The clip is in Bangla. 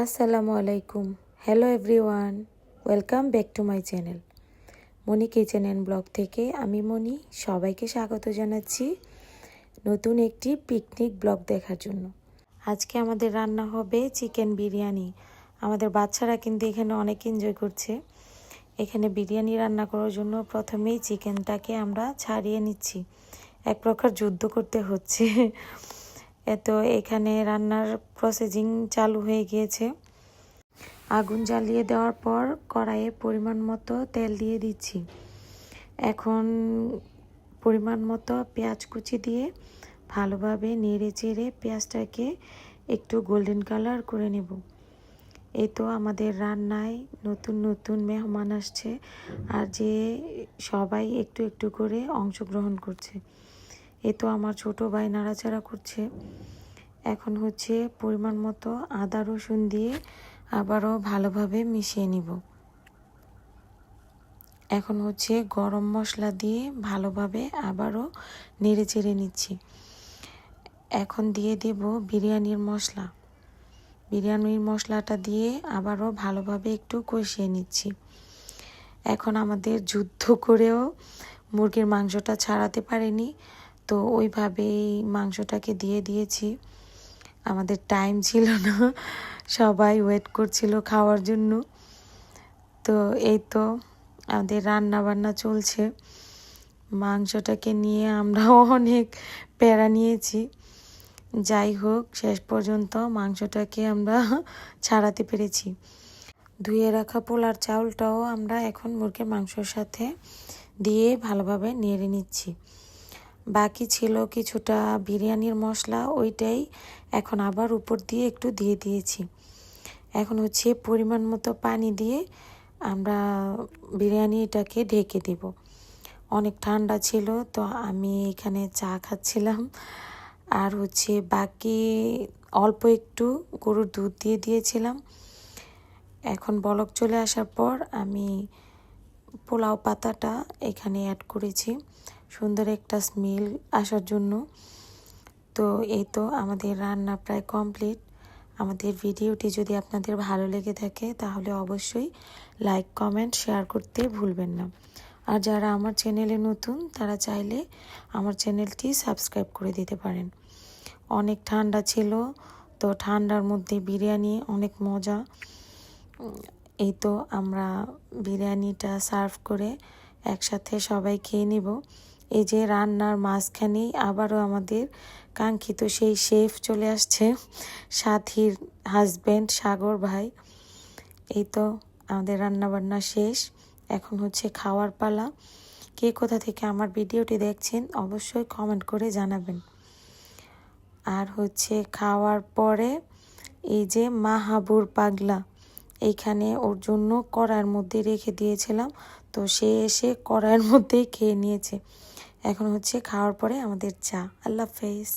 আসসালামু আলাইকুম। Hello everyone, welcome back to my channel Moni kitchen and blog থেকে আমি মনি সবাইকে স্বাগত জানাচ্ছি নতুন একটি পিকনিক ব্লগ দেখার জন্য। আজকে আমাদের রান্না হবে চিকেন বিরিয়ানি। আমাদের বাচ্চারা কিন্তু এখানে অনেক এনজয় করছে। এখানে বিরিয়ানি রান্না করার জন্য প্রথমেই চিকেনটাকে আমরা ছাড়িয়ে নিচ্ছি, এক প্রকার যুদ্ধ করতে হচ্ছে। তো এখানে রান্নার প্রসেসিং চালু হয়ে গিয়েছে। আগুন জ্বালিয়ে দেওয়ার পর কড়াইয়ে পরিমাণ মতো তেল দিয়ে দিচ্ছি। এখন পরিমাণ মতো পেঁয়াজ কুচি দিয়ে ভালোভাবে নেড়ে চেড়ে পেঁয়াজটাকে একটু গোল্ডেন কালার করে নেব। এই তো আমাদের রান্নায় নতুন নতুন মেহমান আসছে, আর যে সবাই একটু একটু করে অংশগ্রহণ করছে। এই তো আমার ছোট ভাই নাড়াচাড়া করছে। এখন হচ্ছে পরিমাণ মতো আদা রসুন দিয়ে আবারও ভালোভাবে মিশিয়ে নিব। এখন হচ্ছে গরম মশলা দিয়ে ভালোভাবে আবারও নেড়ে চেড়ে নিচ্ছি। এখন দিয়ে দেব বিরিয়ানির মশলা। বিরিয়ানির মশলাটা দিয়ে আবারও ভালোভাবে একটু কষিয়ে নিচ্ছি। এখন আমাদের যুদ্ধ করেও মুরগির মাংসটা ছাড়াতে পারিনি, তো ওইভাবেই মাংসটাকে দিয়ে দিয়েছি। আমাদের টাইম ছিল না, সবাই ওয়েট করছিল খাওয়ার জন্য। তো এই তো আমাদের রান্না বান্না চলছে। মাংসটাকে নিয়ে আমরাও অনেক প্যারা নিয়েছি। যাই হোক, শেষ পর্যন্ত মাংসটাকে আমরা ছাড়াতে পেরেছি। ধুয়ে রাখা পোলার চাউলটাও আমরা এখন মুরগির মাংসর সাথে দিয়ে ভালোভাবে নেড়ে নিচ্ছি। বাকি ছিল কিছুটা বিরিয়ানির মশলা, ওইটাই এখন আবার উপর দিয়ে একটু দিয়ে দিয়েছি। এখন হচ্ছে পরিমাণ মতো পানি দিয়ে আমরা বিরিয়ানিটাকে ঢেকে দেব। অনেক ঠান্ডা ছিল, তো আমি এখানে চা খাচ্ছিলাম, আর হচ্ছে বাকি অল্প একটু গরুর দুধ দিয়ে দিয়েছিলাম। এখন বলক চলে আসার পর আমি পোলাও পাতাটা এখানে অ্যাড করেছি সুন্দর একটা স্মেল আসার জন্য। তো এই তো আমাদের রান্না প্রায় কমপ্লিট। আমাদের ভিডিওটি যদি আপনাদের ভালো লেগে থাকে তাহলে অবশ্যই লাইক কমেন্ট শেয়ার করতে ভুলবেন না। আর যারা আমার চ্যানেলে নতুন তারা চাইলে আমার চ্যানেলটি সাবস্ক্রাইব করে দিতে পারেন। অনেক ঠান্ডা ছিল, তো ঠান্ডার মধ্যে বিরিয়ানি অনেক মজা। এই তো আমরা বিরিয়ানিটা সার্ভ করে একসাথে সবাই খেয়ে নিব। এই যে রান্নার মাঝখানেই আবারও আমাদের কাঙ্ক্ষিত সেই শেফ চলে আসছে, সাথীর হাজব্যান্ড সাগর ভাই। এই তো আমাদের রান্নাবান্না শেষ, এখন হচ্ছে খাওয়ার পালা। কে কোথা থেকে আমার ভিডিওটি দেখছেন অবশ্যই কমেন্ট করে জানাবেন। আর হচ্ছে খাওয়ার পরে এই যে মাহাবুর পাগলা, এইখানে ওর জন্য কড়াইয়ের মধ্যে রেখে দিয়েছিলাম, তো সে এসে কড়াইয়ের মধ্যেই খেয়ে নিয়েছে। এখন হচ্ছে খাওয়ার পরে আমাদের চা। আল্লাহ হাফেজ।